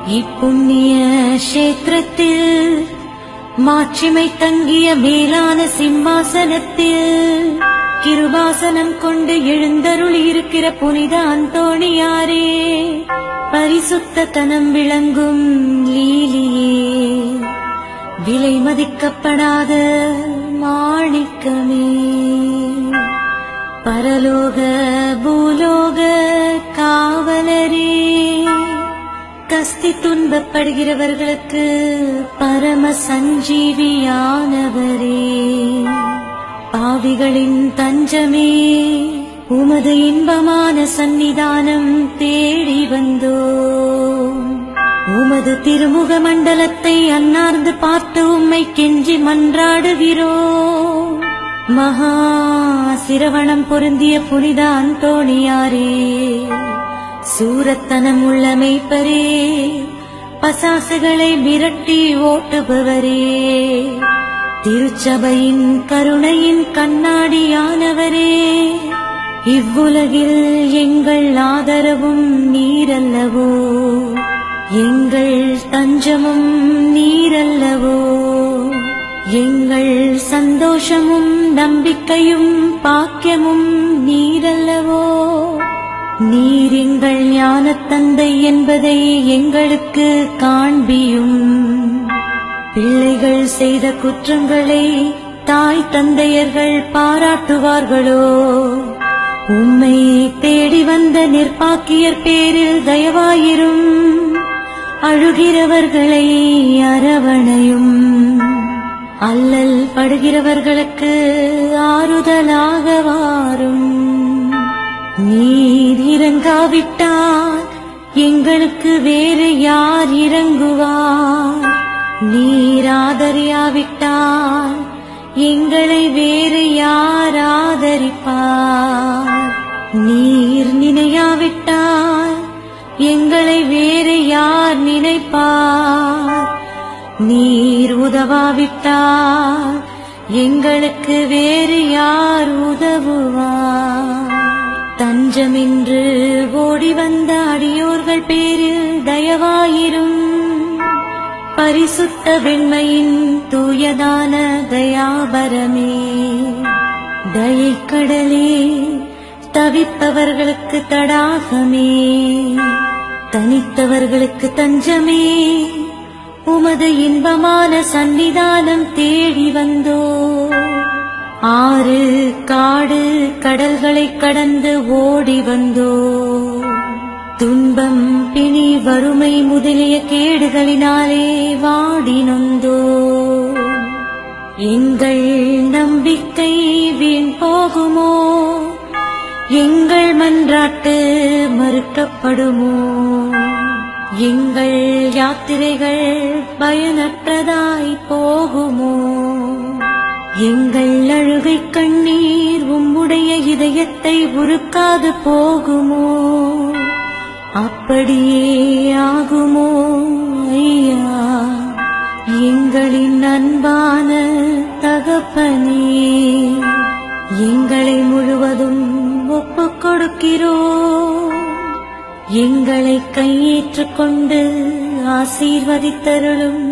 இப்புண்ணிய கஷேத்திரத்தில் மாட்சிமை தங்கிய மேலான சிம்மாசனத்தில் கிருபாசனம் கொண்டு எழுந்தருளி இருக்கிற புனித அந்தோணியாரே, பரிசுத்த தனம் விளங்கும் லீலியே, விலை மதிக்கப்படாத மாணிக்கமே, பரலோக பூலோக காவலரே, கஸ்தி துன்பப்படுகிறவர்களுக்கு பரம சஞ்சீவியானவரே, பாவிகளின் தஞ்சமே, உமது இன்பமான சந்நிதானம் தேடி வந்தோம். உமது திருமுக மண்டலத்தை அன்னார்ந்து பார்த்து உம்மை கெஞ்சி மன்றாடுகிறோம். மகா சிரவணம் பொருந்திய புனித அந்தோணியாரே, சூரத்தனம் உள்ள மெய்ப்பரே, பசாசுகளை விரட்டி ஓட்டுபவரே, திருச்சபையின் கருணையின் கண்ணாடியானவரே, இவ்வுலகில் எங்கள் ஆதரவும் நீரல்லவோ, எங்கள் தஞ்சமும் நீரல்லவோ, எங்கள் சந்தோஷமும் நம்பிக்கையும் பாக்கியமும் நீரல்லவோ, நீர் எங்கள் ஞானத் தந்தை என்பதை எங்களுக்கு காண்பியும். பிள்ளைகள் செய்த குற்றங்களை தாய் தந்தையர்கள் பாராட்டுவார்களோ? உம்மை தேடி வந்த நிர்பாக்கியர் பேரில் தயவாயிரும். அழுகிறவர்களை அரவணையும். அல்லல் படுகிறவர்களுக்கு ஆறுதலாக வாரும். நீர் இறங்காவிட்டால் எங்களுக்கு வேறு யார் இறங்குவார்? நீர் ஆதரியாவிட்டால் எங்களை வேறு யார் ஆதரிப்பார்? நீர் நினையாவிட்டால் எங்களை வேறு யார் நினைப்பார்? நீர் உதவாவிட்டால் எங்களுக்கு வேறு யார் உதவுவார்? தஞ்சமின்று ஓடி வந்த அடியோர்கள் பேரில் தயவாயிரும். பரிசுத்த வெண்மையின் தூயதான தயாபரமே, தயைக்கடலே, தவிப்பவர்களுக்கு தடாகமே, தனித்தவர்களுக்கு தஞ்சமே, உமது இன்பமான சந்நிதானம் தேடி வந்தோ. ஆறு காடு கடல்களை கடந்து ஓடி வந்தோ. துன்பம் பிணி வறுமை முதலிய கேடுகளினாலே வாடி நொந்தோ. எங்கள் நம்பிக்கை வீண் போகுமோ? எங்கள் மன்றாட்டு மறுக்கப்படுமோ? எங்கள் யாத்திரைகள் பயனற்றதாய் போகுமோ? எங்கள் அழுகை கண்ணீர் உம்முடைய இதயத்தை உருக்காது போகுமோ? அப்படியே ஆகுமோ ஐயா, எங்களின் அன்பான தகப்பனே? எங்களை முழுவதும் ஒப்புக் கொடுக்கிறோம். எங்களை கையேற்றுக் கொண்டு ஆசீர்வதித்தருளும்.